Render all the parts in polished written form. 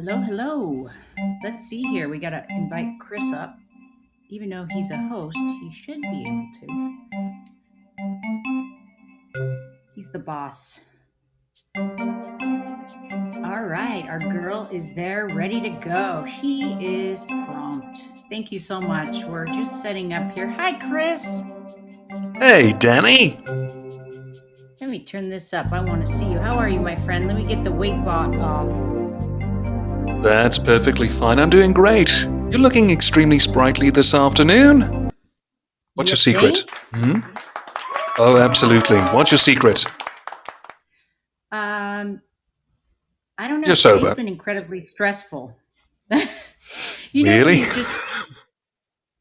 Hello, hello. Let's see here. We got to invite Chris up. Even though he's a host, he should be able to. He's the boss. All right, our girl is there, ready to go. She is prompt. Thank you so much. We're just setting up here. Hi, Chris. Hey, Danny. Let me turn this up. I want to see you. How are you, my friend? Let me get the weight bot off. That's perfectly fine. I'm doing great. You're looking extremely sprightly this afternoon. What's your secret? Oh, absolutely. What's your secret? I don't know. You're sober. It's been incredibly stressful. Really? You're just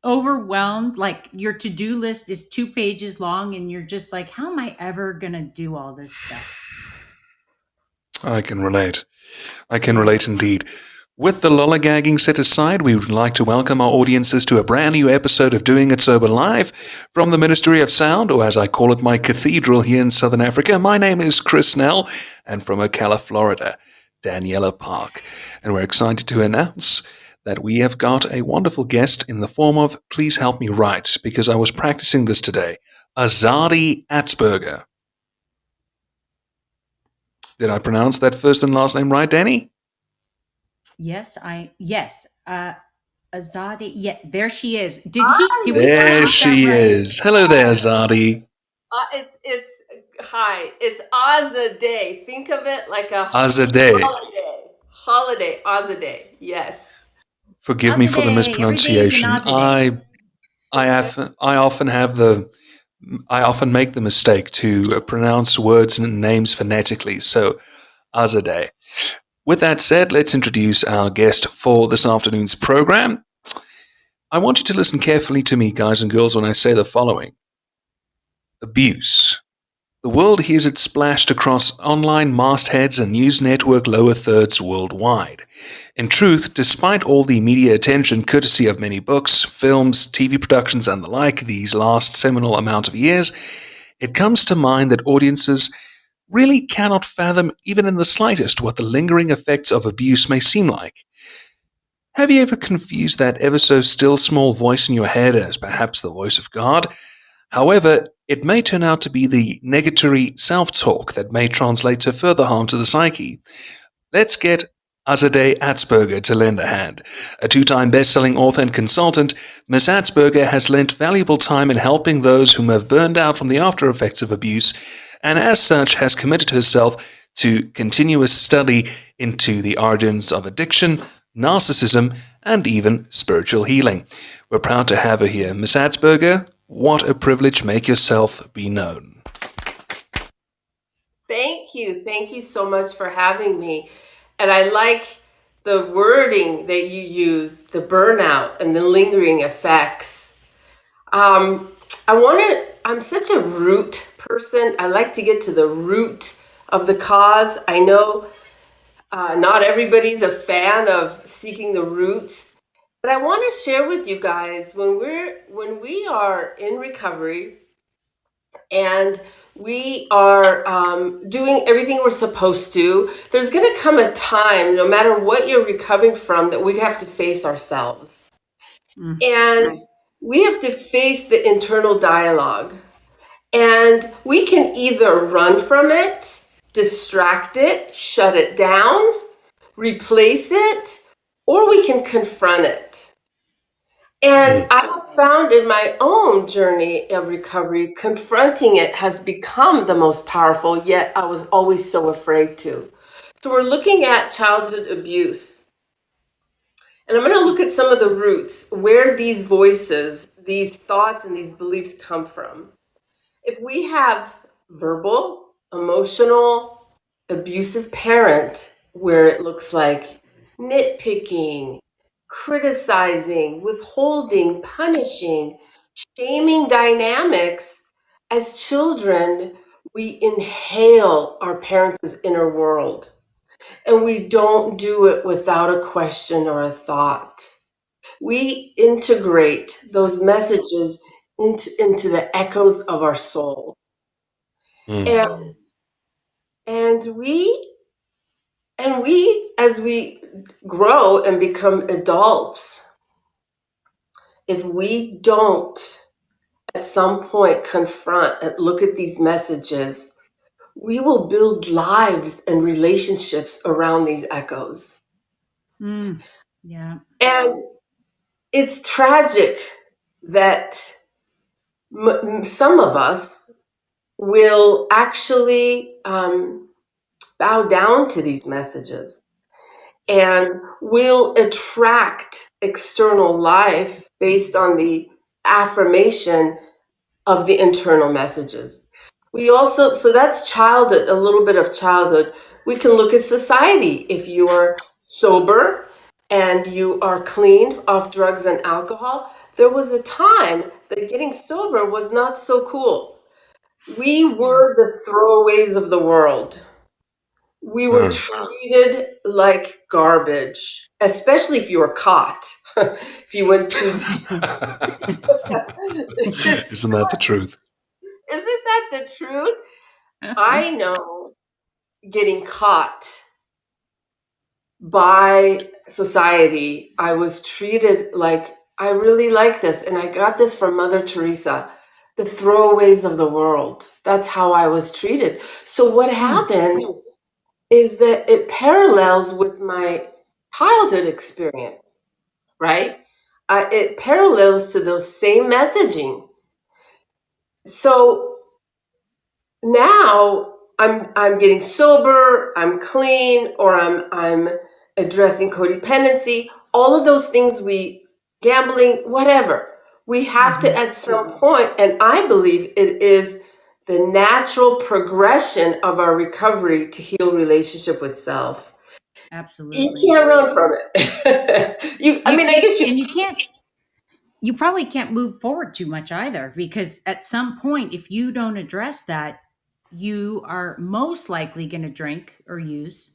overwhelmed. Like your to-do list is 2 pages long, and you're just like, how am I ever going to do all this stuff? I can relate. I can relate indeed. With the lollygagging set aside, we would like to welcome our audiences to a brand new episode of Doing It Sober Live from the Ministry of Sound, or as I call it, my cathedral here in Southern Africa. My name is Chris Snell, and from Ocala, Florida, Daniela Park. And we're excited to announce that we have got a wonderful guest in the form of, please help me write, because I was practicing this today, Azadeh Atzberger. Did I pronounce that first and last name right, Danny? Yes. Azadeh. Yeah, there she is. There she is. Hello there, Azadeh. Hi. It's Azadeh. Think of it like a Azadeh. Holiday. Azadeh. Yes. Forgive me for the mispronunciation. I often make the mistake to pronounce words and names phonetically. So, Azadeh. With that said, let's introduce our guest for this afternoon's program. I want you to listen carefully to me, guys and girls, when I say the following. Abuse. The world hears it splashed across online mastheads and news network lower thirds worldwide. In truth, despite all the media attention courtesy of many books, films, TV productions, and the like these last seminal amount of years, it comes to mind that audiences really cannot fathom even in the slightest what the lingering effects of abuse may seem like. Have you ever confused that ever so still small voice in your head as perhaps the voice of God? However, it may turn out to be the negatory self-talk that may translate to further harm to the psyche. Let's get Azadeh Atzberger to lend a hand. A 2-time best-selling author and consultant, Ms. Atzberger has lent valuable time in helping those whom have burned out from the after effects of abuse, and as such has committed herself to continuous study into the origins of addiction, narcissism, and even spiritual healing. We're proud to have her here. Ms. Atzberger, what a privilege. Make yourself be known. Thank you. Thank you so much for having me. And I like the wording that you use, the burnout and the lingering effects. I'm such a root person. I like to get to the root of the cause. I know not everybody's a fan of seeking the roots. But I want to share with you guys when we are in recovery and we are doing everything we're supposed to, there's going to come a time, no matter what you're recovering from, that we have to face ourselves. And we have to face the internal dialogue. And we can either run from it, distract it, shut it down, replace it, or we can confront it. And I have found in my own journey of recovery, confronting it has become the most powerful, yet I was always so afraid to. So we're looking at childhood abuse. And I'm going to look at some of the roots, where these voices, these thoughts, and these beliefs come from. If we have verbal, emotional, abusive parent, where it looks like nitpicking, criticizing, withholding, punishing, shaming dynamics, as children, we inhale our parents' inner world. And we don't do it without a question or a thought. We integrate those messages into the echoes of our soul. And we as we grow and become adults, if we don't at some point confront and look at these messages, we will build lives and relationships around these echoes. Yeah. And it's tragic that some of us will actually bow down to these messages and will attract external life based on the affirmation of the internal messages. We also, so that's childhood, a little bit of childhood. We can look at society. If you are sober and you are clean off drugs and alcohol, there was a time that getting sober was not so cool. We were the throwaways of the world. We were treated like garbage, especially if you were caught. If you went to... Isn't that the truth? Isn't that the truth? I know getting caught by society, I was treated like, I really like this. And I got this from Mother Teresa, the throwaways of the world. That's how I was treated. So what happens is that it parallels with my childhood experience, right? It parallels to those same messaging. So now I'm getting sober, I'm clean, or I'm addressing codependency. All of those things, gambling, whatever. We have to at some point, and I believe it is the natural progression of our recovery to heal relationship with self. Absolutely. You can't run from it. You probably can't move forward too much either, because at some point, if you don't address that, you are most likely going to drink or use.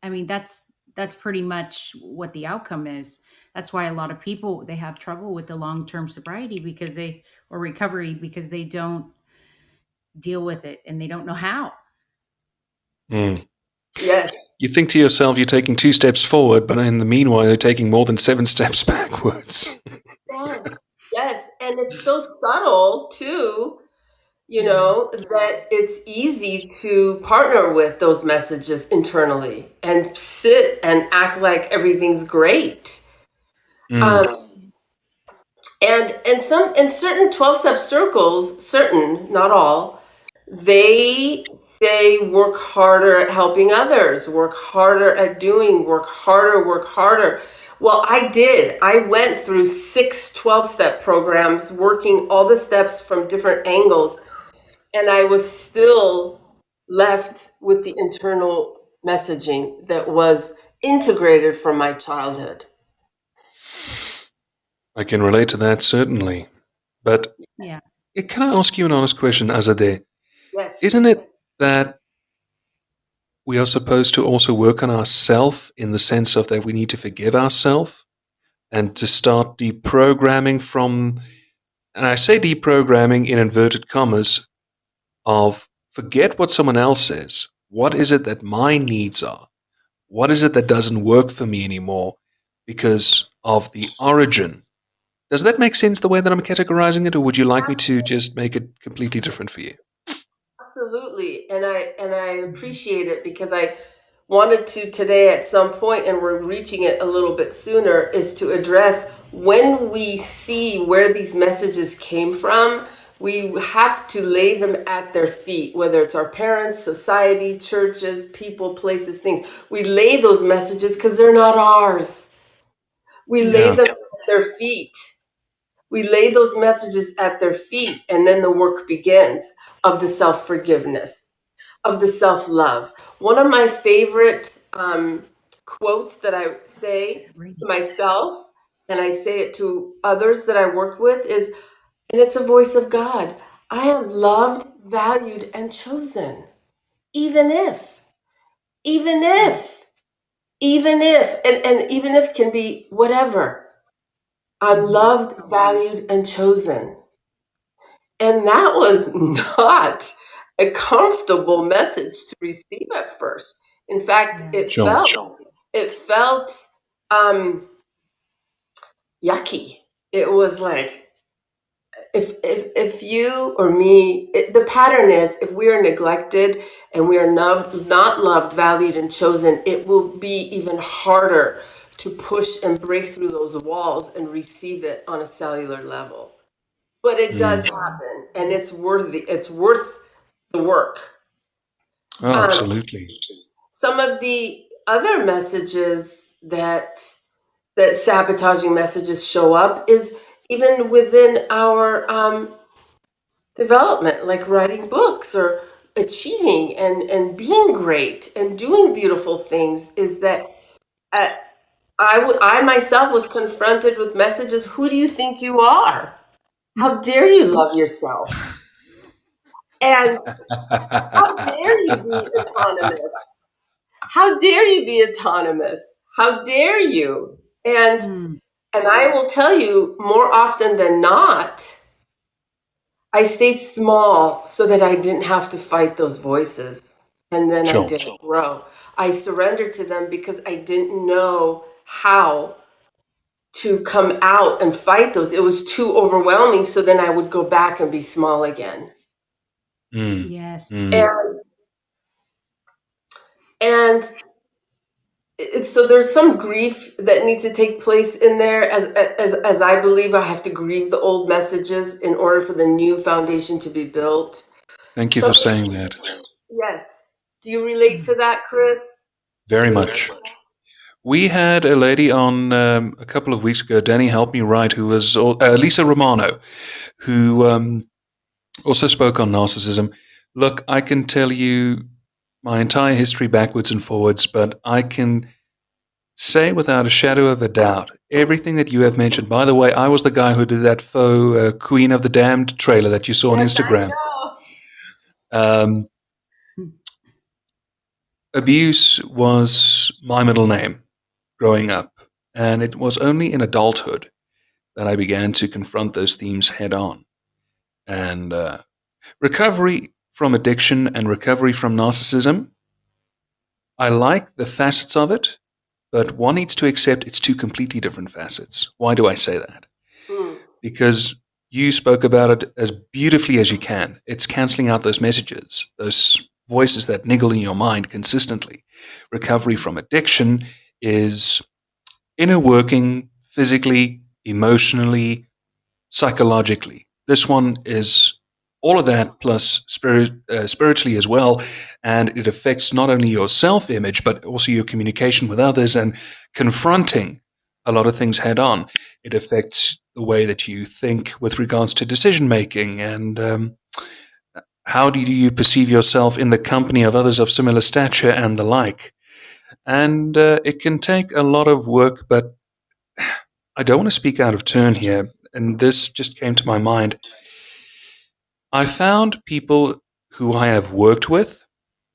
I mean, that's pretty much what the outcome is. That's why a lot of people, they have trouble with the long-term sobriety or recovery, because they don't deal with it and they don't know how. Yes. You think to yourself you're taking 2 steps forward, but in the meanwhile you're taking more than 7 steps backwards. Yes. And it's so subtle too, that it's easy to partner with those messages internally and sit and act like everything's great. And in certain 12-step circles, not all, they say work harder at helping others, work harder at doing, work harder. Well, I did. I went through 6 12-step programs, working all the steps from different angles, and I was still left with the internal messaging that was integrated from my childhood. I can relate to that, certainly. But can I ask you an honest question, Azadeh? Yes. Isn't it that we are supposed to also work on ourselves, in the sense of that we need to forgive ourselves and to start deprogramming from, and I say deprogramming in inverted commas, of forget what someone else says. What is it that my needs are? What is it that doesn't work for me anymore because of the origin? Does that make sense, the way that I'm categorizing it, or would you like me to just make it completely different for you? Absolutely. And I appreciate it, because I wanted to today at some point, and we're reaching it a little bit sooner, is to address when we see where these messages came from, we have to lay them at their feet, whether it's our parents, society, churches, people, places, things. We lay those messages because they're not ours. We lay them at their feet. We lay those messages at their feet, and then the work begins of the self-forgiveness, of the self-love. One of my favorite quotes that I say to myself, and I say it to others that I work with, is, and it's a voice of God: I am loved, valued, and chosen. Even if, and even if can be whatever. I'm loved, valued, and chosen. And that was not a comfortable message to receive at first. In fact, Yeah. it felt yucky. It was like, if you or me, the pattern is, if we are neglected and we are not loved, valued, and chosen, it will be even harder to push and break through those walls and receive it on a cellular level. But it does happen, and it's worth the work. Oh, Um, absolutely. some of the other messages that sabotaging messages show up is even within our development, like writing books or achieving and being great and doing beautiful things, is that uh, I myself was confronted with messages. Who do you think you are? How dare you love yourself? And how dare you be autonomous? How dare you be autonomous? How dare you? Mm. And I will tell you, more often than not, I stayed small so that I didn't have to fight those voices. And then I Sure. didn't grow. I surrendered to them because I didn't know how to come out and fight those. It was too overwhelming. So then I would go back and be small again. Mm. Yes. Mm. And and so there's some grief that needs to take place in there, as I believe I have to grieve the old messages in order for the new foundation to be built. Thank you So for saying that. yes. Do you relate to that, Chris? Very much. We had a lady on a couple of weeks ago, Danny helped me write, who was Lisa Romano, who also spoke on narcissism. Look, I can tell you my entire history backwards and forwards, but I can say without a shadow of a doubt everything that you have mentioned. By the way, I was the guy who did that faux Queen of the Damned trailer that you saw on Yes, I Instagram. know. Um, abuse was my middle name growing up, and it was only in adulthood that I began to confront those themes head on. And recovery from addiction and recovery from narcissism, I like the facets of it, but one needs to accept it's two completely different facets. Why do I say that? Mm. Because you spoke about it as beautifully as you can. It's canceling out those messages, those voices that niggle in your mind consistently. Recovery from addiction is inner working physically, emotionally, psychologically. This one is all of that plus spiritually as well, and it affects not only your self-image but also your communication with others and confronting a lot of things head on. It affects the way that you think with regards to decision making and how do you perceive yourself in the company of others of similar stature and the like. And it can take a lot of work, but I don't want to speak out of turn here, and this just came to my mind. I found people who I have worked with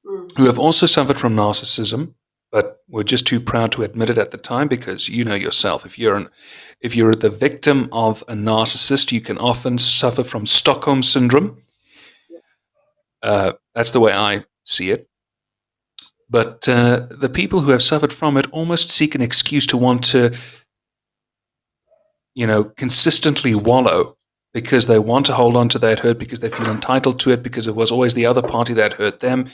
Mm. who have also suffered from narcissism, but were just too proud to admit it at the time, because you know yourself, if you're the victim of a narcissist, you can often suffer from Stockholm syndrome. That's the way I see it. But the people who have suffered from it almost seek an excuse to want to, consistently wallow, because they want to hold on to that hurt, because they feel entitled to it, because it was always the other party that hurt them.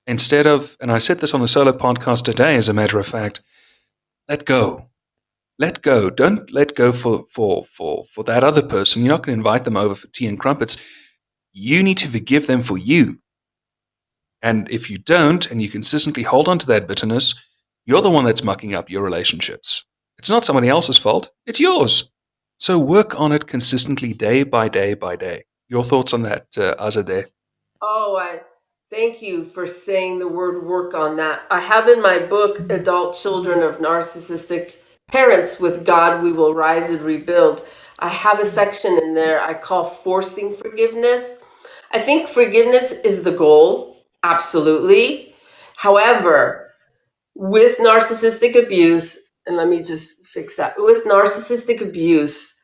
Instead of, and I said this on a solo podcast today, as a matter of fact, let go. Let go. Don't let go for that other person. You're not going to invite them over for tea and crumpets. You need to forgive them for you. And if you don't, and you consistently hold on to that bitterness, you're the one that's mucking up your relationships. It's not somebody else's fault. It's yours. So work on it consistently, day by day by day. Your thoughts on that, Azadeh? Oh, I thank you for saying the word work on that. I have in my book, Adult Children of Narcissistic Parents, with God We Will Rise and Rebuild. I have a section in there I call Forcing Forgiveness. I think forgiveness is the goal, absolutely. However, with narcissistic abuse, and let me just fix that, with narcissistic abuse,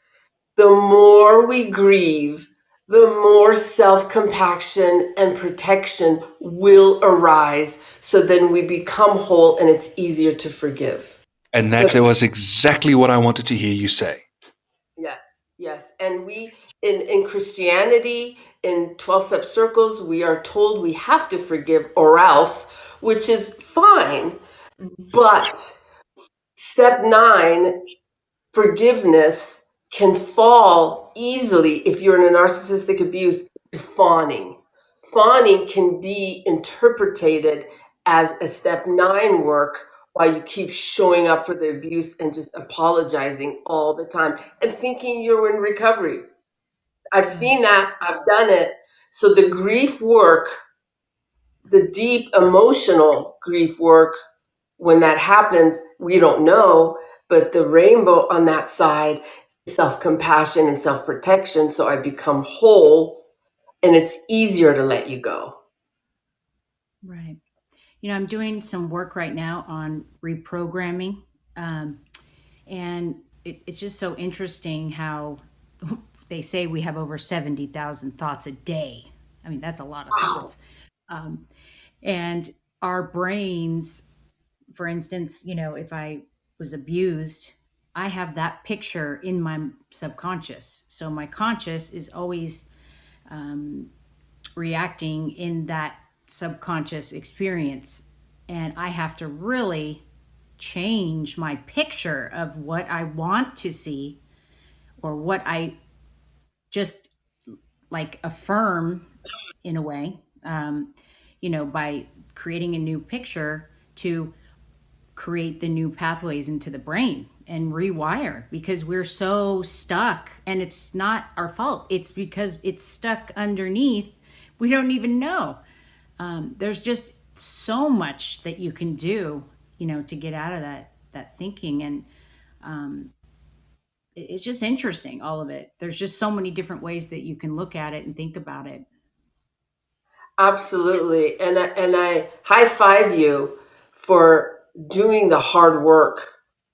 the more we grieve, the more self-compassion and protection will arise. So then we become whole and it's easier to forgive. And that was exactly what I wanted to hear you say. Yes, yes. And we, in Christianity, in 12-step circles, we are told we have to forgive or else, which is fine. But step 9, forgiveness, can fall easily if you're in a narcissistic abuse to fawning. Fawning can be interpreted as a step 9 work while you keep showing up for the abuse and just apologizing all the time and thinking you're in recovery. I've seen that. I've done it. So the grief work, the deep emotional grief work, when that happens, we don't know, but the rainbow on that side is self-compassion and self-protection. So I become whole and it's easier to let you go. Right. I'm doing some work right now on reprogramming. And it's just so interesting how they say we have over 70,000 thoughts a day. I mean, that's a lot of thoughts. And our brains, for instance, if I was abused, I have that picture in my subconscious. So my conscious is always reacting in that subconscious experience. And I have to really change my picture of what I want to see or what I just like affirm in a way, by creating a new picture to create the new pathways into the brain and rewire, because we're so stuck, and it's not our fault. It's because it's stuck underneath. We don't even know. There's just so much that you can do, to get out of that thinking. And it's just interesting, all of it. There's just so many different ways that you can look at it and think about it. Absolutely. And I high five you for doing the hard work.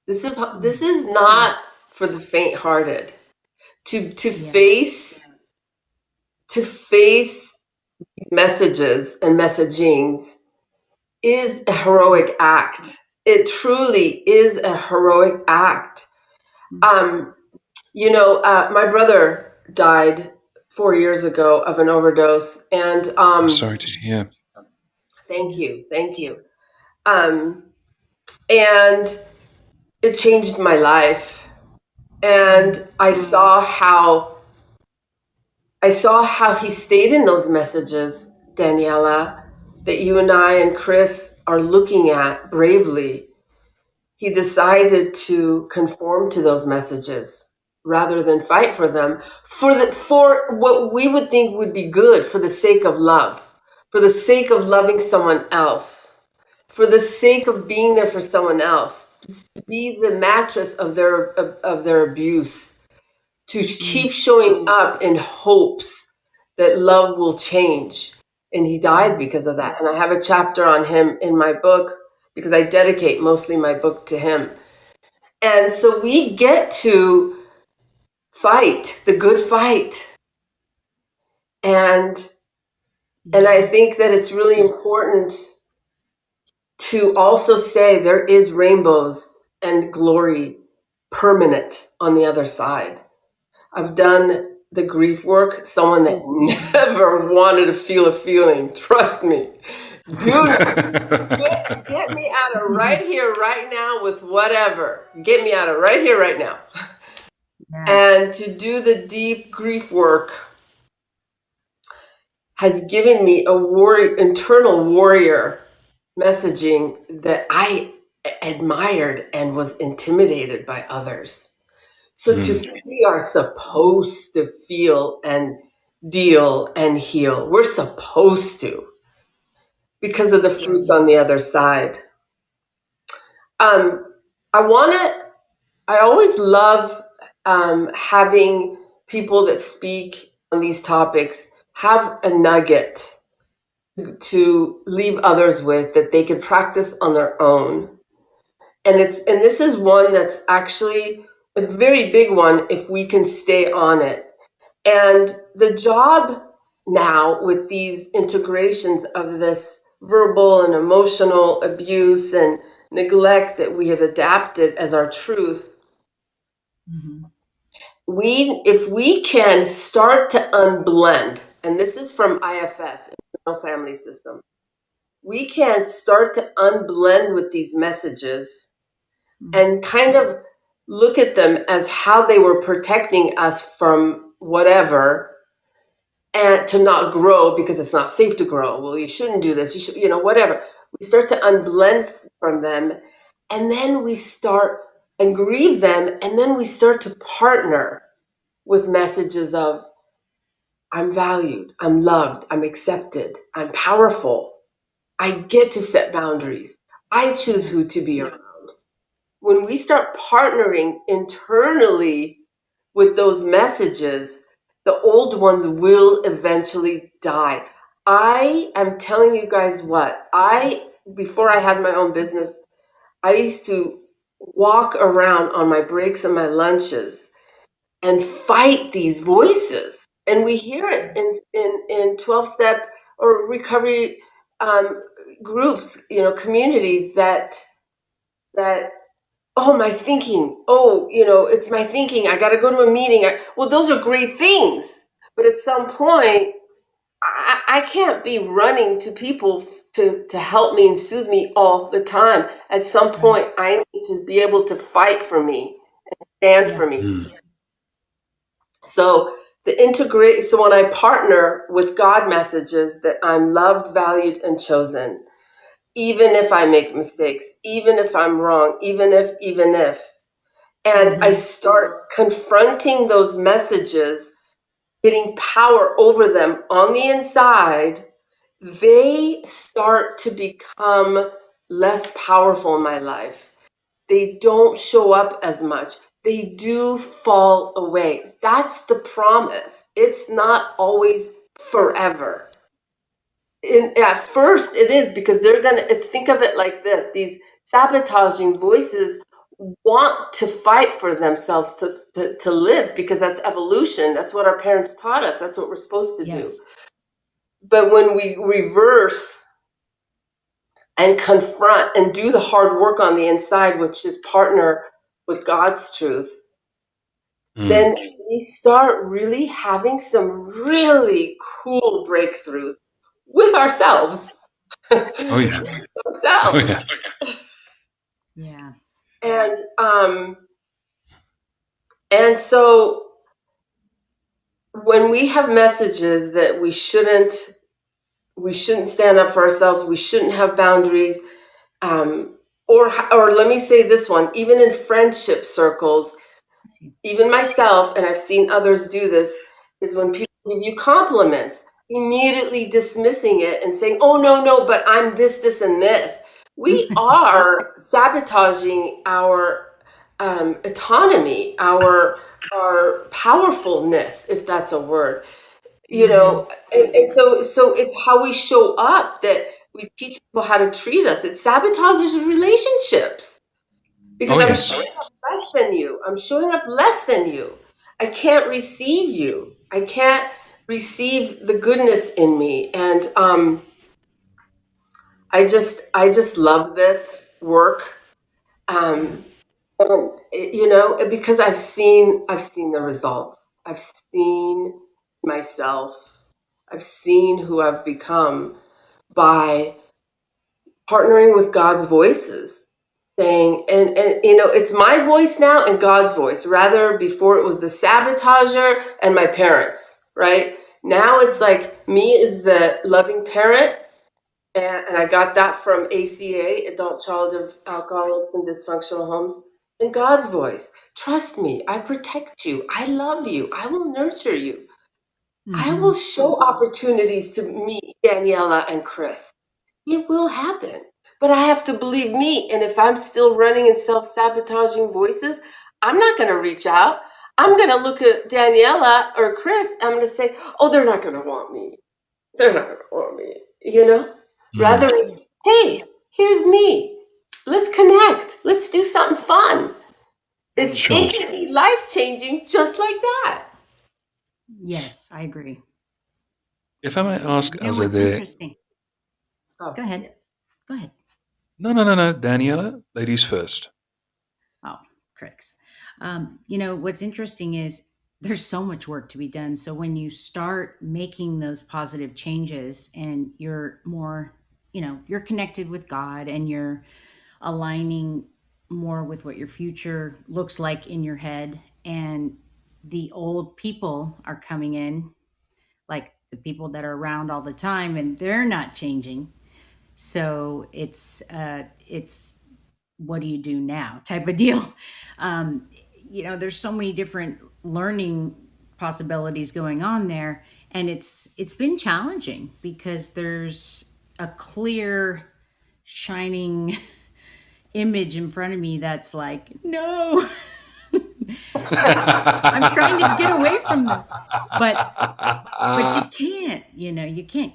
This is not for the faint-hearted. To face messages and messagings is a heroic act. It truly is a heroic act. My brother died 4 years ago of an overdose, and I'm sorry to hear. Thank you. And it changed my life, and I saw how he stayed in those messages, Daniela, that you and I and Chris are looking at bravely. He decided to conform to those messages rather than fight for them, for what we would think would be good, for the sake of love, for the sake of loving someone else, for the sake of being there for someone else, to be the mattress of their abuse, to keep showing up in hopes that love will change. And he died because of that. And I have a chapter on him in my book, because I dedicate mostly my book to him. And so we get to fight the good fight. And I think that it's really important to also say there is rainbows and glory permanent on the other side. I've done the grief work, someone that never wanted to feel a feeling. Trust me. Dude, get me out of right here, right now with whatever. Get me out of right here, right now. Yeah. And to do the deep grief work has given me a internal warrior messaging that I admired and was intimidated by others. So we are supposed to feel and deal and heal. We're supposed to, because of the fruits on the other side. I always love having people that speak on these topics have a nugget to leave others with that they can practice on their own. And this is one that's actually a very big one if we can stay on it. And the job now with these integrations of this verbal and emotional abuse and neglect that we have adapted as our truth, if we can start to unblend, and this is from IFS, Internal Family System, we can start to unblend with these messages and kind of look at them as how they were protecting us from whatever, and to not grow because it's not safe to grow. Well, you shouldn't do this. You should, whatever. We start to unblend from them, and then we start and grieve them, and then we start to partner with messages of, I'm valued, I'm loved, I'm accepted, I'm powerful, I get to set boundaries, I choose who to be around. When we start partnering internally with those messages, the old ones will eventually die. I am telling you guys what, before I had my own business, I used to walk around on my breaks and my lunches and fight these voices. And we hear it in 12-step or recovery groups, communities that, oh, my thinking, it's my thinking, I got to go to a meeting. Well, those are great things. But at some point, I can't be running to people to help me and soothe me all the time. At some point, I need to be able to fight for me and stand for me. So so when I partner with God messages that I'm loved, valued, and chosen, even if I make mistakes, even if I'm wrong, even if, and I start confronting those messages, getting power over them on the inside, they start to become less powerful in my life. They don't show up as much. They do fall away. That's the promise. It's not always forever. At first it is, because they're going to think of it like this. These sabotaging voices want to fight for themselves to live, because that's evolution. That's what our parents taught us. That's what we're supposed to do. But when we reverse and confront and do the hard work on the inside, which is partner with God's truth, then we start really having some really cool breakthroughs with ourselves. Oh yeah. Ourselves. Oh Yeah. And so when we have messages that we shouldn't stand up for ourselves, we shouldn't have boundaries, or let me say this one, even in friendship circles, even myself, and I've seen others do this, is when people give you compliments, immediately dismissing it and saying, oh, no, but I'm this, and this. We are sabotaging our autonomy, our powerfulness, if that's a word. And so it's how we show up that we teach people how to treat us. It sabotages relationships, because I'm showing up less than you. I'm showing up less than you. I can't receive you. I can't receive the goodness in me. And I just love this work. And because I've seen the results. I've seen myself. I've seen who I've become by partnering with God's voices, saying, and it's my voice now and God's voice. Rather, before it was the sabotager and my parents, right? Now it's like me as the loving parent, and I got that from ACA, Adult Child of Alcoholics and Dysfunctional Homes, and God's voice. Trust me, I protect you. I love you. I will nurture you. I will show opportunities to meet Daniela and Chris. It will happen. But I have to believe me. And if I'm still running in self-sabotaging voices, I'm not going to reach out. I'm going to look at Daniela or Chris. I'm going to say, oh, they're not going to want me. They're not going to want me, Rather, hey, here's me. Let's connect. Let's do something fun. It can be life-changing just like that. Yes, I agree. If I may ask, You know what's Azadeh. interesting? Oh, Go ahead. yes. Go ahead. No, Daniela, ladies first. Oh, cricks. You know, what's interesting is there's so much work to be done. So when you start making those positive changes and you're more, you're connected with God and you're aligning more with what your future looks like in your head, and the old people are coming in, like the people that are around all the time, and they're not changing. So it's what do you do now type of deal. um, there's so many different learning possibilities going on there, and it's been challenging because there's a clear shining image in front of me that's like, no. I'm trying to get away from this, but you can't, you can't.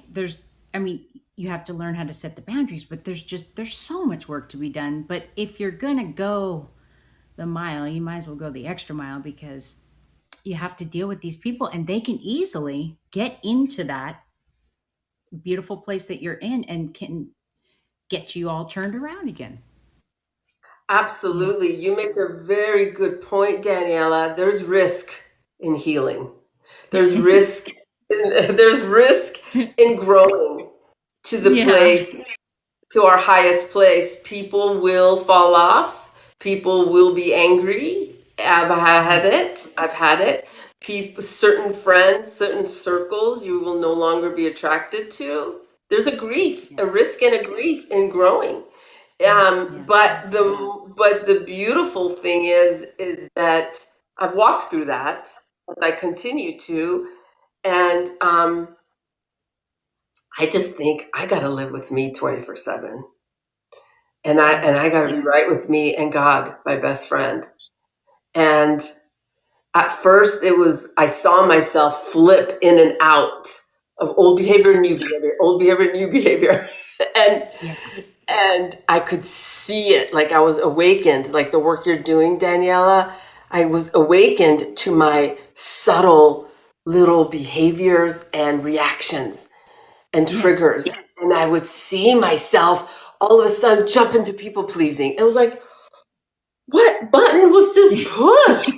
I mean, you have to learn how to set the boundaries, but there's so much work to be done. But if you're gonna go the mile, you might as well go the extra mile, because you have to deal with these people, and they can easily get into that beautiful place that you're in and can get you all turned around again. Yeah. Absolutely. You make a very good point, Daniela. There's risk in healing. There's risk there's risk in growing to the Yeah. place, to our highest place. People will fall off. People will be angry. I've had it. I've had it. People, certain friends, certain circles, you will no longer be attracted to. There's a grief, Yeah. a risk and a grief in growing. Yeah. But the beautiful thing is that I've walked through that, and I continue to, and I just think I got to live with me 24/7, and I got to be right with me and God, my best friend. And at first, I saw myself flip in and out of old behavior, new behavior, old behavior, new behavior, and Yeah. and I could see it, like I was awakened, like the work you're doing, Daniela. I was awakened to my subtle little behaviors and reactions and Yes. triggers. And I would see myself all of a sudden jump into people pleasing. It was like, what button was just pushed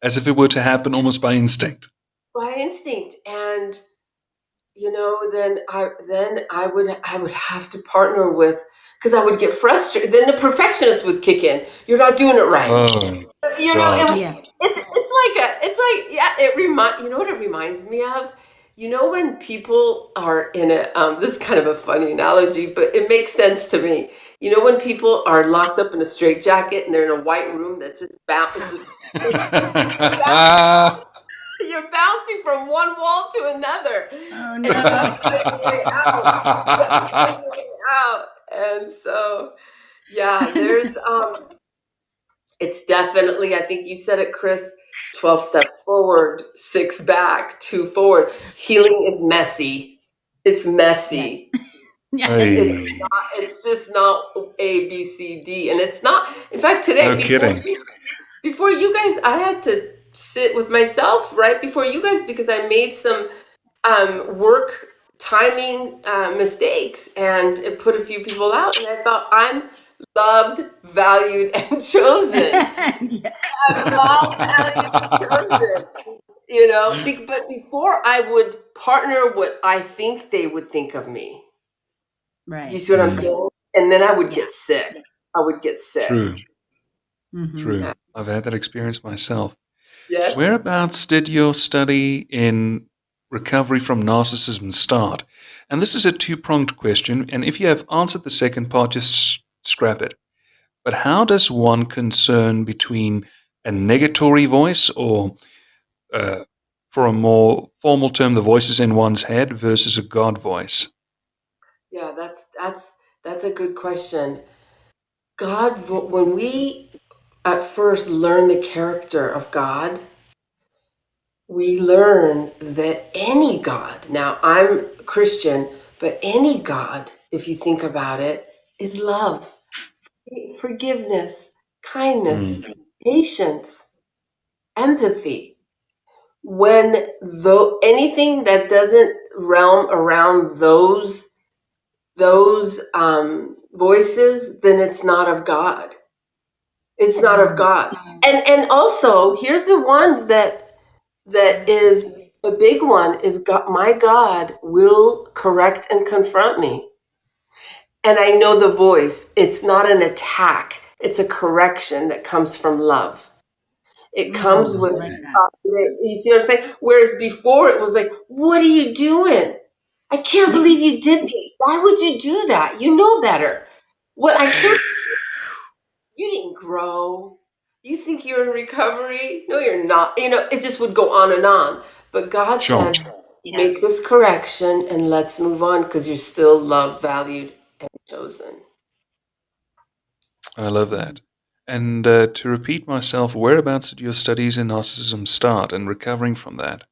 As if it were to happen almost by instinct. by instinct? And then I would have to partner with, because I would get frustrated. Then the perfectionist would kick in. You're not doing it right. Oh, God. Yeah. You know what it reminds me of? When people are in this is kind of a funny analogy, but it makes sense to me. When people are locked up in a straitjacket and they're in a white room that's just bounces. You're bouncing from one wall to another. Oh And you no. have to find your way out. You have to find your way out. And so, yeah, it's definitely, I think you said it, Chris, 12 steps forward, 6 back, 2 forward. Healing is messy. It's Yes. messy. Yes. It's just not A, B, C, D. And it's not, in fact, today, No kidding. before you guys, I had to sit with myself right before you guys, because I made some work timing mistakes, and it put a few people out. And I thought, I'm loved, valued, and chosen. Yeah. I'm loved, valued, and chosen. But before I would partner what I think they would think of me. Do you Right. see what I'm saying? And then I would Yeah. get sick. I would get sick. True, Mm-hmm. true. Yeah. I've had that experience myself. Yes. Whereabouts did your study in recovery from narcissism start? And this is a two-pronged question, and if you have answered the second part, just scrap it. But how does one concern between a negatory voice, or for a more formal term, the voices in one's head, versus a God voice? Yeah, that's a good question. When we at first learn the character of God, we learn that any God, now I'm Christian, but any God, if you think about it, is love, forgiveness, kindness, patience. empathy. When though anything that doesn't realm around those voices, then it's not of God. It's not of God. And also, here's the one that is a big one is God. My God will correct and confront me. And I know the voice. It's not an attack. It's a correction that comes from love. It comes with, like that. you see what I'm saying? Whereas before it was like, what are you doing? I can't believe you did this. Why would you do that? You know better. What I can't, you didn't grow. You think you're in recovery? No, you're not. It just would go on and on. But God Sure. said, make this correction and let's move on because you're still loved, valued, and chosen. I love that. And to repeat myself, whereabouts did your studies in narcissism start and recovering from that?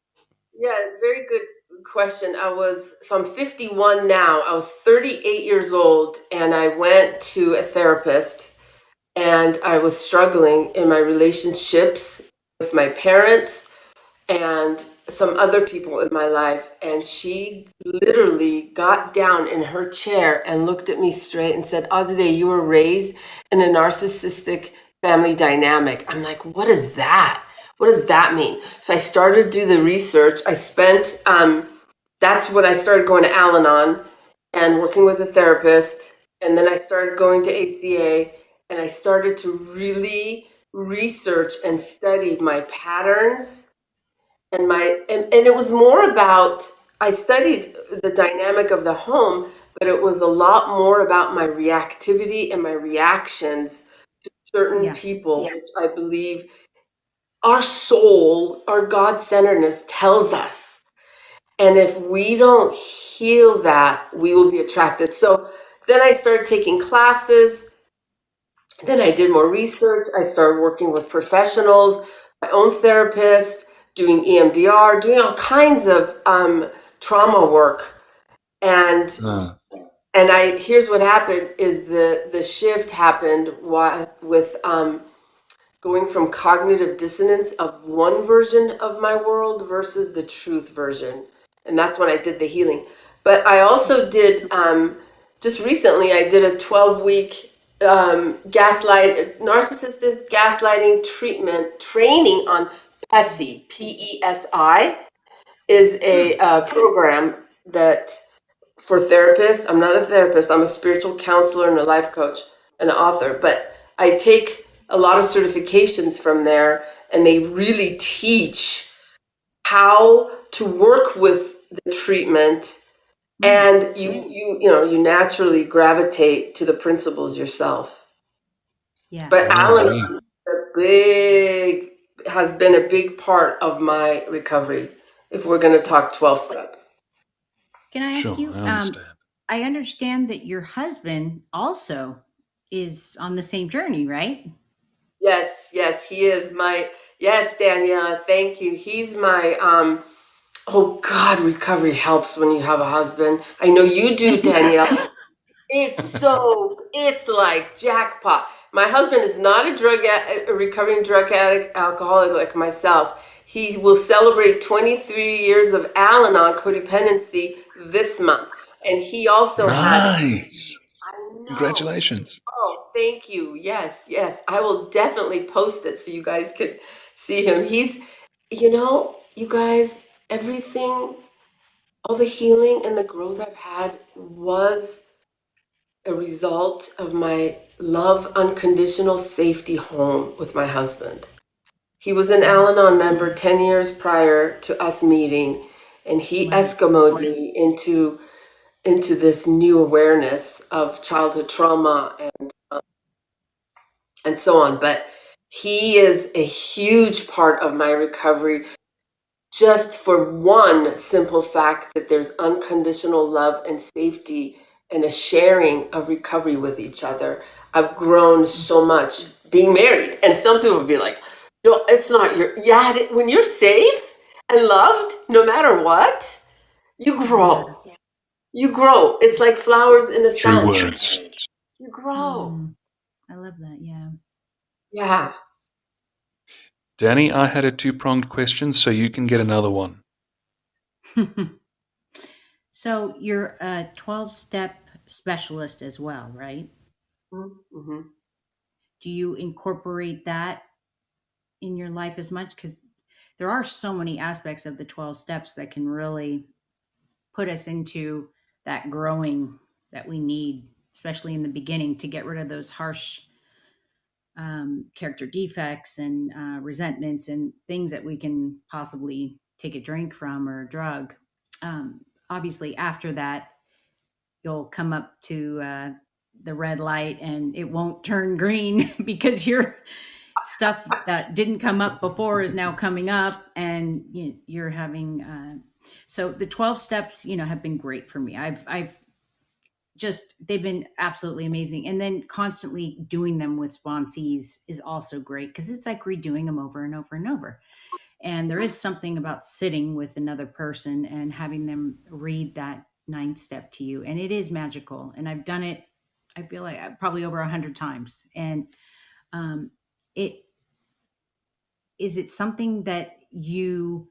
Yeah, very good question. I'm 51 now. I was 38 years old and I went to a therapist and I was struggling in my relationships with my parents and some other people in my life. And she literally got down in her chair and looked at me straight and said, Azadeh, you were raised in a narcissistic family dynamic. I'm like, what is that? What does that mean? So I started to do the research. That's when I started going to Al-Anon and working with a therapist. And then I started going to ACA and I started to really research and study my patterns and it was more about, I studied the dynamic of the home, but it was a lot more about my reactivity and my reactions to certain people, which I believe our soul, our God-centeredness tells us. And if we don't heal that, we will be attracted. So then I started taking classes. Then I did more research. I started working with professionals, my own therapist, doing EMDR, doing all kinds of trauma work. And here's what happened is the shift happened with going from cognitive dissonance of one version of my world versus the truth version. And that's when I did the healing. But I also did, just recently, I did a 12-week narcissistic gaslighting treatment training on PESI, P-E-S-I, is a program that for therapists. I'm not a therapist. I'm a spiritual counselor and a life coach and an author. But I take a lot of certifications from there, and they really teach how to work with the treatment. And you naturally gravitate to the principles yourself. Yeah. But Alan has been a big part of my recovery. If we're going to talk 12-step. Can I ask you? I understand. I understand that your husband also is on the same journey, right? Yes, he is yes, Danielle, thank you. He's my, oh God, recovery helps when you have a husband. I know you do, Danielle. It's like jackpot. My husband is not a recovering drug addict, alcoholic like myself. He will celebrate 23 years of Al-Anon codependency this month. And he also Nice. I know. Congratulations. Oh, thank you. Yes. I will definitely post it so you guys can see him. He's, you guys, everything, all the healing and the growth I've had was a result of my love, unconditional safety home with my husband. He was an Al-Anon member 10 years prior to us meeting, and he Eskimoed me into this new awareness of childhood trauma and so on. But he is a huge part of my recovery, just for one simple fact that there's unconditional love and safety and a sharing of recovery with each other. I've grown so much being married. And some people would be like, no, it's not when you're safe and loved, no matter what, you grow. You grow. It's like flowers in the sun. True words. You grow. I love that. Yeah. Yeah. Danny, I had a two-pronged question, so you can get another one. So you're a 12-step specialist as well, right? Mm-hmm. Do you incorporate that in your life as much? Because there are so many aspects of the 12 steps that can really put us into that growing that we need, especially in the beginning, to get rid of those harsh character defects and resentments and things that we can possibly take a drink from or a drug. Obviously, after that, you'll come up to the red light and it won't turn green because your stuff that didn't come up before is now coming up, and you're having so the 12 steps have been great for me. I've just they've been absolutely amazing, and then constantly doing them with sponsees is also great because it's like redoing them over and over and over. And there is something about sitting with another person and having them read that ninth step to you, and it is magical. And I've done it, I feel like probably over 100 times. And it is it something that you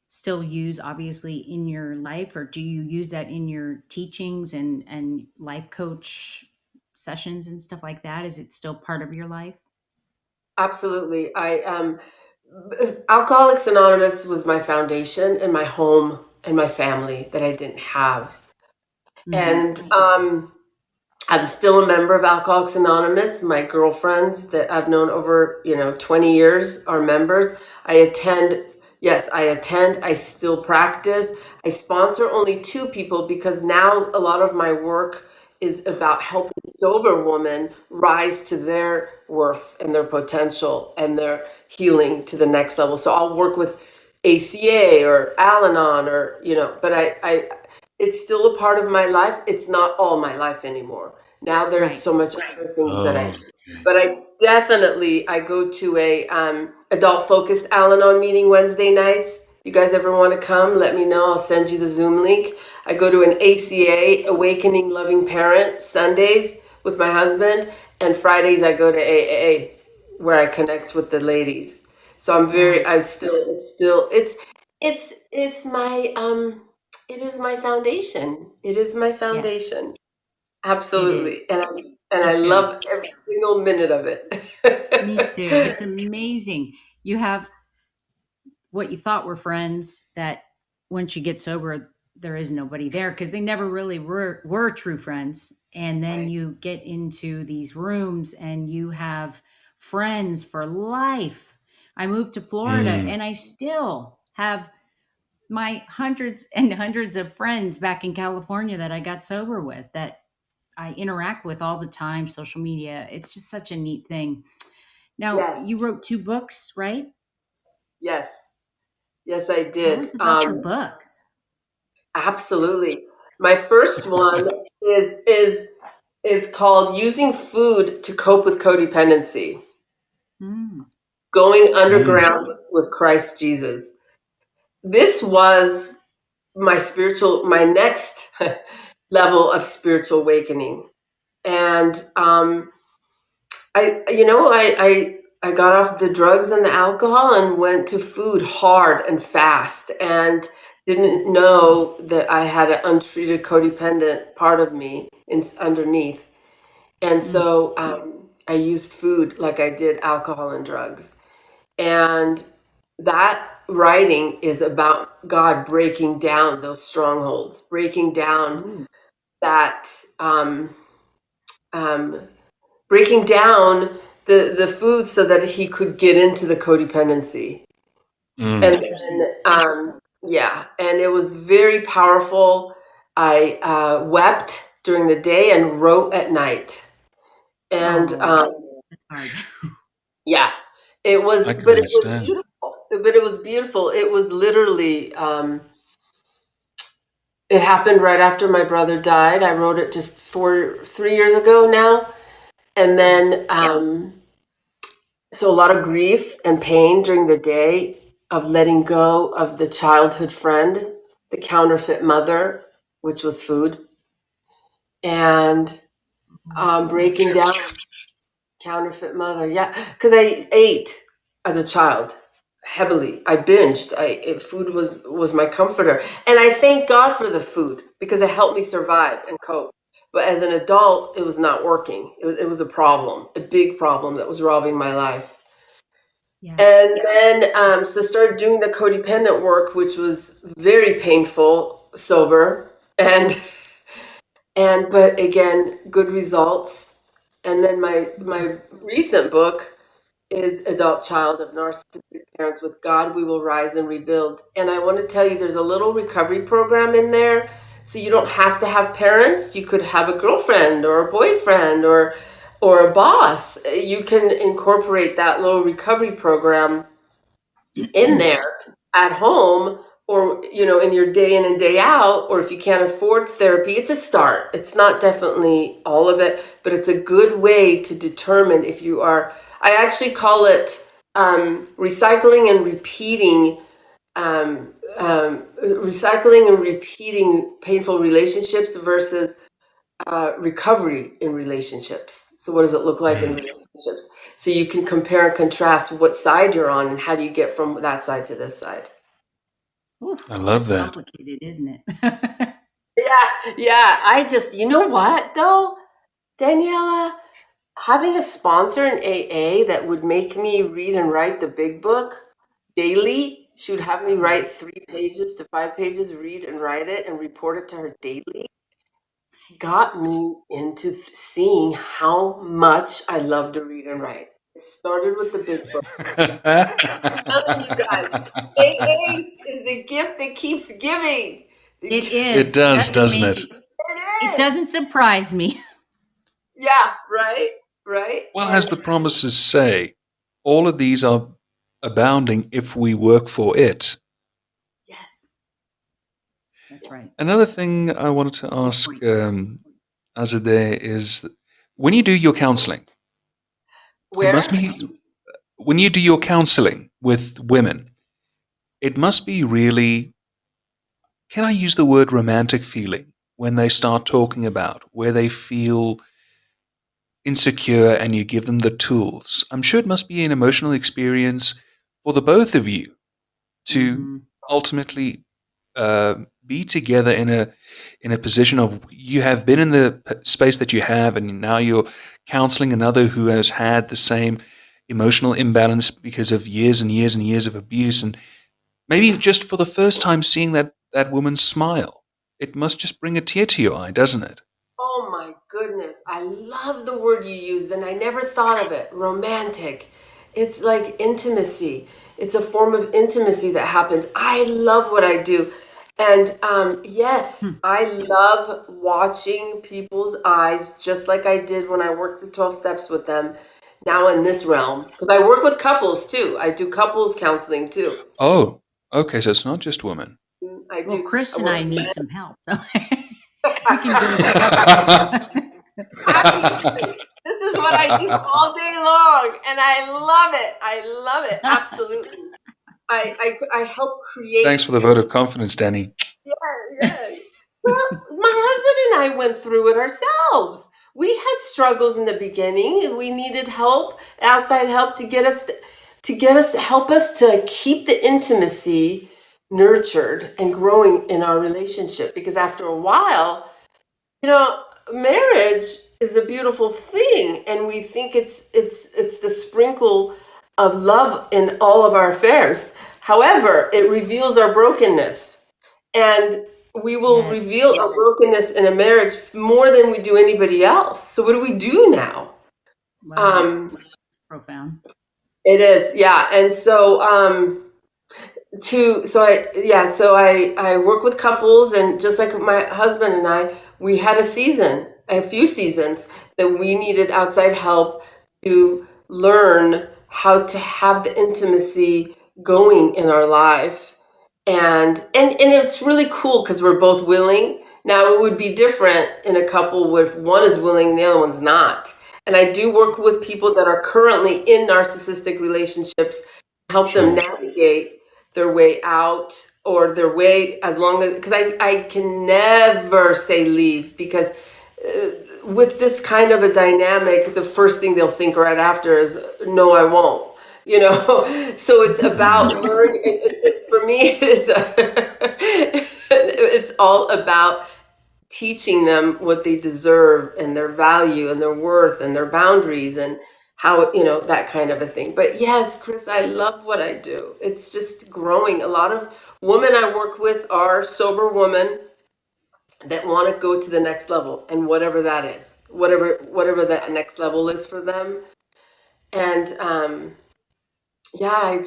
still use obviously in your life, or do you use that in your teachings and life coach sessions and stuff like that? Is it still part of your life? Absolutely. Alcoholics Anonymous was my foundation and my home and my family that I didn't have. Hmm. And I'm still a member of Alcoholics Anonymous. My girlfriends that I've known over, 20 years are members. I attend. Yes, I attend. I still practice. I sponsor only two people because now a lot of my work is about helping sober women rise to their worth and their potential and their healing to the next level. So I'll work with ACA or Al-Anon but it's still a part of my life. It's not all my life anymore. Now there's Right. so much other things that Oh, but I go to a adult focused Al-Anon meeting Wednesday nights. You guys ever want to come? Let me know. I'll send you the Zoom link. I go to an ACA Awakening Loving Parent Sundays with my husband, and Fridays I go to AA where I connect with the ladies. So Wow. it's my it is my foundation. It is my Yes, foundation. it Absolutely. is. And I Me too. love every single minute of Me it. too. It's amazing. You have what you thought were friends that once you get sober, there is nobody there because they never really were true friends. And then Right. you get into these rooms and you have friends for life. I moved to Florida mm, and I still have my hundreds and hundreds of friends back in California that I got sober with that I interact with all the time, social media. It's just such a neat thing. Now, you Yes. wrote two books, right? Yes. Yes, I Tell did. us about your books. Absolutely. My first one is called Using Food to Cope with Codependency. Mm. Going mm, underground with Christ Jesus. This was my next level of spiritual awakening. And I got off the drugs and the alcohol and went to food hard and fast, and didn't know that I had an untreated codependent part of me underneath. And Mm. so I used food like I did alcohol and drugs. And that writing is about God breaking down those strongholds, breaking down Ooh. that um, breaking down the food so that he could get into the codependency. And mm. Interesting. yeah, and it was very powerful. I wept during the day and wrote at night. And Oh, that's hard. yeah, it was, I can understand. but it was beautiful. It was literally, it happened right after my brother died. I wrote it just 3 years ago now. And then, so a lot of grief and pain during the day of letting go of the childhood friend, the counterfeit mother, which was food, and breaking down counterfeit mother. Yeah, because I ate as a child. heavily. I binged. Food was my comforter, and I thank God for the food because it helped me survive and cope. But as an adult, it was not working. It was a problem, a big problem that was robbing my life. Yeah. And then so started doing the codependent work, which was very painful, sober, and but again, good results. And then my recent book is Adult Child of Narcissistic Parents with God We Will Rise and Rebuild. And I want to tell you there's a little recovery program in there. So you don't have to have parents. You could have a girlfriend or a boyfriend or a boss. You can incorporate that little recovery program in there at home, or in your day in and day out, or if you can't afford therapy. It's a start. It's not definitely all of it, but it's a good way to determine if you are. I actually call it recycling and repeating painful relationships versus recovery in relationships. So what does it look like in relationships? So you can compare and contrast what side you're on and how do you get from that side to this side. Oof, I love that's that. complicated, isn't it? Yeah. I just, you know what though, Daniela, having a sponsor in AA that would make me read and write the big book daily. She would have me write 3 pages to 5 pages, read and write it, and report it to her daily. Got me into seeing how much I love to read and write. It started with the big book. I'm telling you guys, AA is the gift that keeps giving. It is. It does, That's doesn't amazing. it? It doesn't surprise me. Yeah, right. Well, as the promises say, all of these are abounding if we work for it. Yes. That's right. Another thing I wanted to ask Azadeh is that when you do your counseling, Where? it must be when you do your counseling with women, it must be really, can I use the word romantic feeling when they start talking about where they feel insecure and you give them the tools. I'm sure it must be an emotional experience for the both of you to ultimately be together in a position of you have been in the space that you have, and now you're counseling another who has had the same emotional imbalance because of years and years and years of abuse, and maybe just for the first time seeing that woman smile. It must just bring a tear to your eye, doesn't it? Oh my goodness. I love the word you used, and I never thought of it. Romantic. It's like intimacy. It's a form of intimacy that happens. I love what I do. And yes, I love watching people's eyes, just like I did when I worked the 12 steps with them, now in this realm. Because I work with couples too. I do couples counseling too. Oh, okay, so it's not just women. I do. Well, Chris and work I with need men. some help. So we can do it together. Absolutely. This is what I do all day long, and I love it. I love it. Absolutely. I help create. Thanks for the vote of confidence, Danny. Yeah. Well, my husband and I went through it ourselves. We had struggles in the beginning. We needed help, outside help, to help us to keep the intimacy nurtured and growing in our relationship. Because after a while, marriage is a beautiful thing, and we think it's the sprinkle of love in all of our affairs. However, it reveals our brokenness, and we will Yes. reveal our brokenness in a marriage more than we do anybody else. So what do we do now? Wow. It's profound. It is, yeah. And so I work with couples, and just like my husband and I, we had a few seasons that we needed outside help to learn how to have the intimacy going in our life. And it's really cool because we're both willing. Now it would be different in a couple where one is willing and the other one's not. And I do work with people that are currently in narcissistic relationships, help them navigate their way out, or their way, as long as, because I can never say leave, because with this kind of a dynamic, the first thing they'll think right after is, no, I won't. So it's about learning. For me, it's all about teaching them what they deserve and their value and their worth and their boundaries and how, that kind of a thing. But yes, Chris, I love what I do. It's just growing. A lot of women I work with are sober women that want to go to the next level, and whatever that is, whatever that next level is for them. And yeah,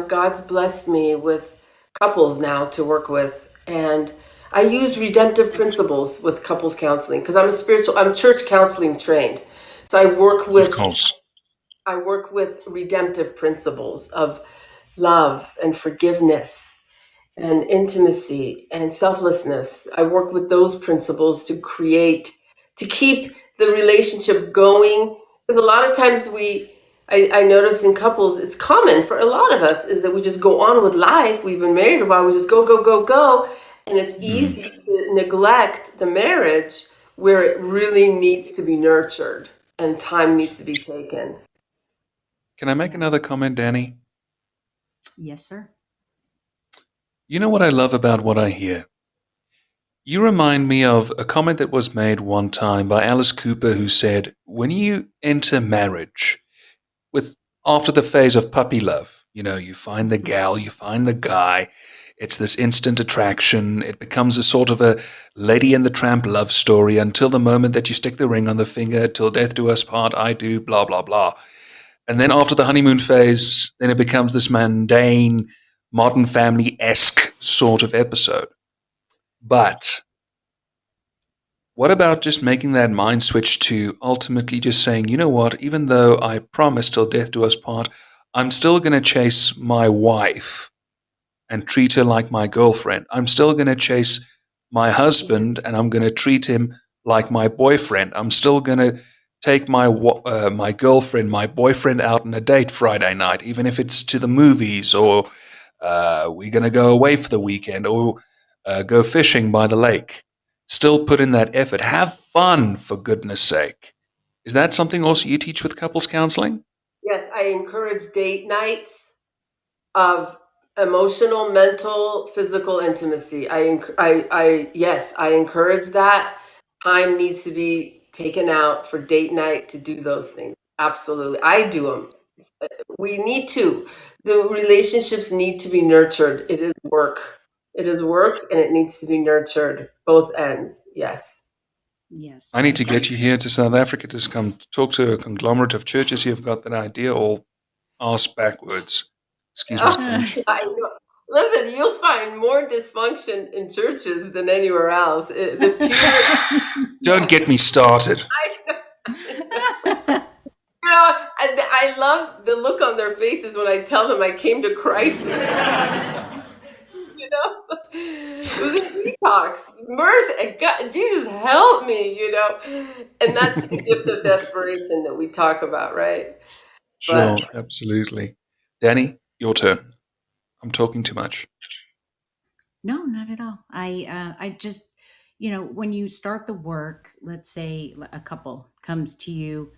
God's blessed me with couples now to work with, and I use redemptive principles with couples counseling because I'm church counseling trained. So Of course. I work with redemptive principles of love and forgiveness and intimacy and selflessness. I work with those principles to keep the relationship going. Because a lot of times I notice in couples, it's common for a lot of us is that we just go on with life. We've been married a while, we just go, go, go, go. And it's easy to neglect the marriage where it really needs to be nurtured and time needs to be taken. Can I make another comment, Danny? Yes, sir. You know what I love about what I hear? You remind me of a comment that was made one time by Alice Cooper, who said, when you enter marriage after the phase of puppy love, you find the gal, you find the guy, it's this instant attraction, it becomes a sort of a Lady and the Tramp love story until the moment that you stick the ring on the finger, till death do us part, I do, blah, blah, blah. And then after the honeymoon phase, then it becomes this mundane, Modern Family-esque sort of episode. But what about just making that mind switch to ultimately just saying, you know what, even though I promise till death do us part, I'm still going to chase my wife and treat her like my girlfriend. I'm still going to chase my husband and I'm going to treat him like my boyfriend. I'm still going to take my girlfriend, my boyfriend out on a date Friday night, even if it's to the movies or we're going to go away for the weekend or go fishing by the lake. Still put in that effort. Have fun, for goodness sake. Is that something also you teach with couples counseling? Yes, I encourage date nights of emotional, mental, physical intimacy. Yes, I encourage that. Time needs to be taken out for date night to do those things. Absolutely. I do them. We need to. The relationships need to be nurtured. It is work. It is work and it needs to be nurtured. Both ends. Yes. Yes. I need to get you here to South Africa to come talk to a conglomerate of churches who've got that idea all arse backwards. Excuse my French. I know. Listen, you'll find more dysfunction in churches than anywhere else. Don't get me started. I love the look on their faces when I tell them I came to Christ. It was a detox. Mercy, God, Jesus, help me, And that's the gift of desperation that we talk about, right? Sure, absolutely. Danny, your turn. I'm talking too much. No, not at all. I just, when you start the work, let's say a couple comes to you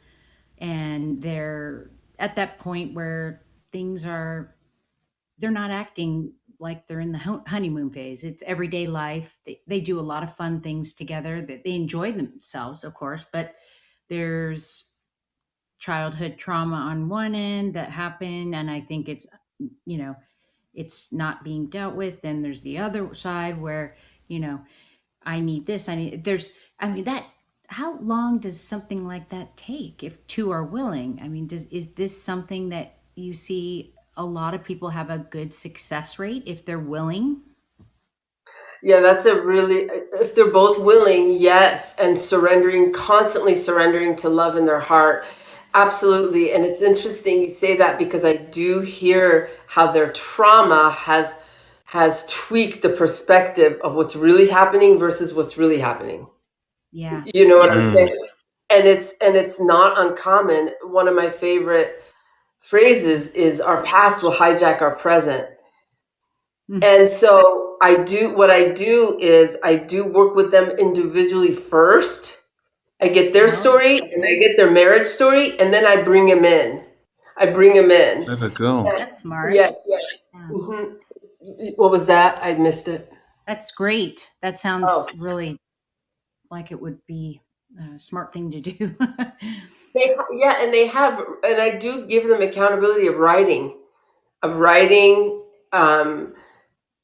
and they're at that point where they're not acting like they're in the honeymoon phase. It's everyday life. They do a lot of fun things together that they enjoy themselves, of course, but there's childhood trauma on one end that happened. And I think it's not being dealt with. Then there's the other side where, I need this. How long does something like that take if two are willing? Is this something that you see a lot of people have a good success rate if they're willing? Yeah, if they're both willing, yes, and constantly surrendering to love in their heart. Absolutely. And it's interesting you say that because I do hear how their trauma has tweaked the perspective of what's really happening versus what's really happening. Yeah. You know what I'm saying? And it's not uncommon. One of my favorite phrases is our past will hijack our present. And so I do work with them individually first. I get their story and I get their marriage story and then I bring them in. I bring them in. Clever girl. That's smart. Yes, yes. Yeah. hmm What was that? I missed it. That's great. That Oh, sounds really like it would be a smart thing to do. and they have, and I do give them accountability of writing, um,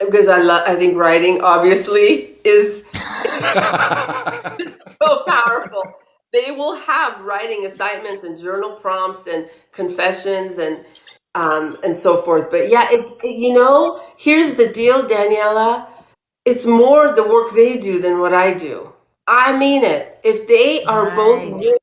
because I think writing obviously is so powerful. They will have writing assignments and journal prompts and confessions and so forth. But yeah, here's the deal, Daniela. It's more the work they do than what I do. I mean it. If they are both Right. really,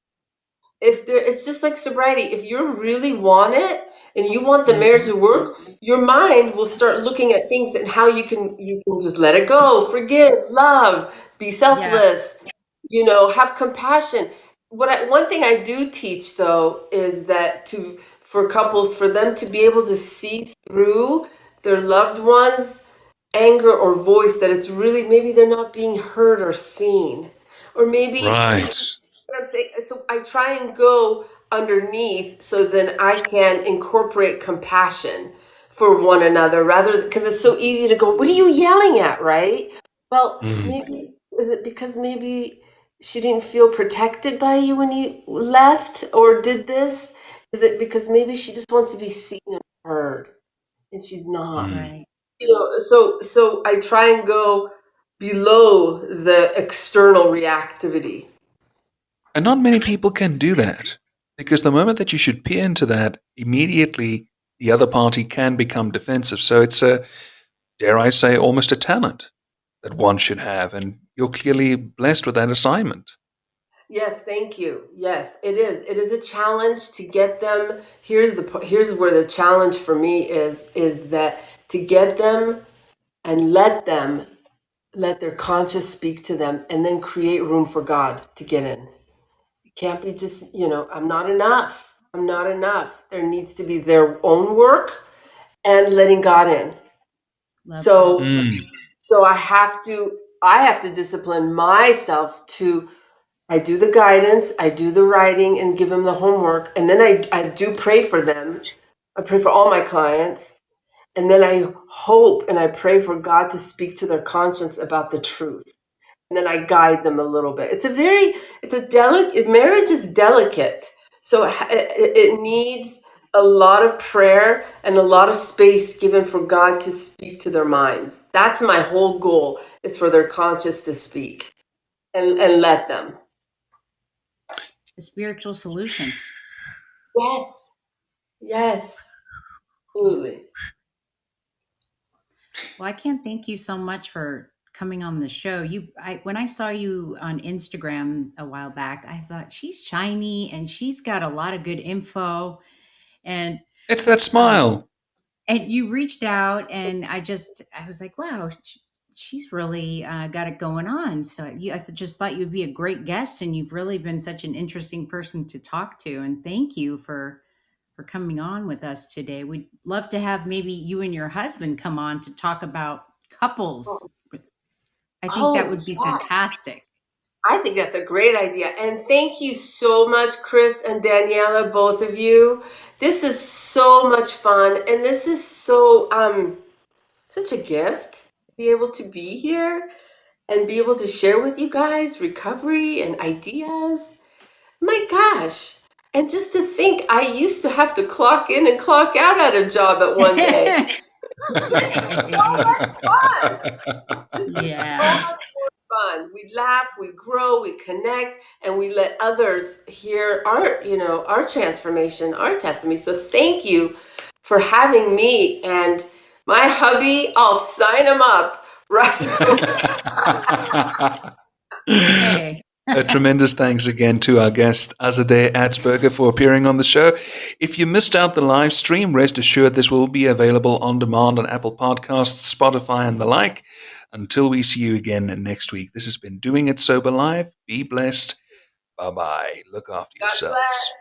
if they're, it's just like sobriety. If you really want it and you want the marriage to work, your mind will start looking at things and how you can just let it go, forgive, love, be selfless, have compassion. One thing I do teach though is that for couples, for them to be able to see through their loved ones' anger or voice, that it's really maybe they're not being heard or seen, or maybe Right. so I try and go underneath so then I can incorporate compassion for one another rather because it's so easy to go, what are you yelling at, right? Well, Mm. maybe is it because maybe she didn't feel protected by you when you left or did this? Is it because maybe she just wants to be seen and heard and she's not? Mm. Right. So I try and go below the external reactivity. And not many people can do that. Because the moment that you should peer into that, immediately the other party can become defensive. So it's dare I say, almost a talent that one should have. And you're clearly blessed with that assignment. Yes, thank you. Yes, it is. It is a challenge to get them. Here's where the challenge for me is that to get them and let their conscious speak to them and then create room for God to get in. It can't be just, I'm not enough. I'm not enough. There needs to be their own work and letting God in. Love So that. Mm. so I have to discipline myself to I do the guidance, I do the writing and give them the homework. And then I do pray for them. I pray for all my clients. And then I hope and I pray for God to speak to their conscience about the truth. And then I guide them a little bit. Marriage is delicate. So it needs a lot of prayer and a lot of space given for God to speak to their minds. That's my whole goal, is for their conscience to speak and let them. The spiritual solution. Yes. Yes. Absolutely. Well, I can't thank you so much for coming on the show. When I saw you on Instagram a while back, I thought she's shiny and she's got a lot of good info. And It's that um, smile. and you reached out, and I was like, wow, she's really got it going on. So just thought you'd be a great guest, and you've really been such an interesting person to talk to. And thank you for coming on with us today. We'd love to have maybe you and your husband come on to talk about couples. I think that Oh, would be yes. fantastic. I think that's a great idea. And thank you so much, Chris and Daniela, both of you. This is so much fun. And this is such a gift to be able to be here and be able to share with you guys recovery and ideas. My gosh. And just to think, I used to have to clock in and clock out at a job at one day. This is so much fun. This is so Yeah. much fun. We laugh, we grow, we connect, and we let others hear our transformation, our testimony. So thank you for having me and my hubby. I'll sign him up right. Hey. A tremendous thanks again to our guest, Azadeh Atzberger, for appearing on the show. If you missed out the live stream, rest assured this will be available on demand on Apple Podcasts, Spotify, and the like. Until we see you again next week, this has been Doing It Sober Live. Be blessed. Bye-bye. Look after God yourselves. bless.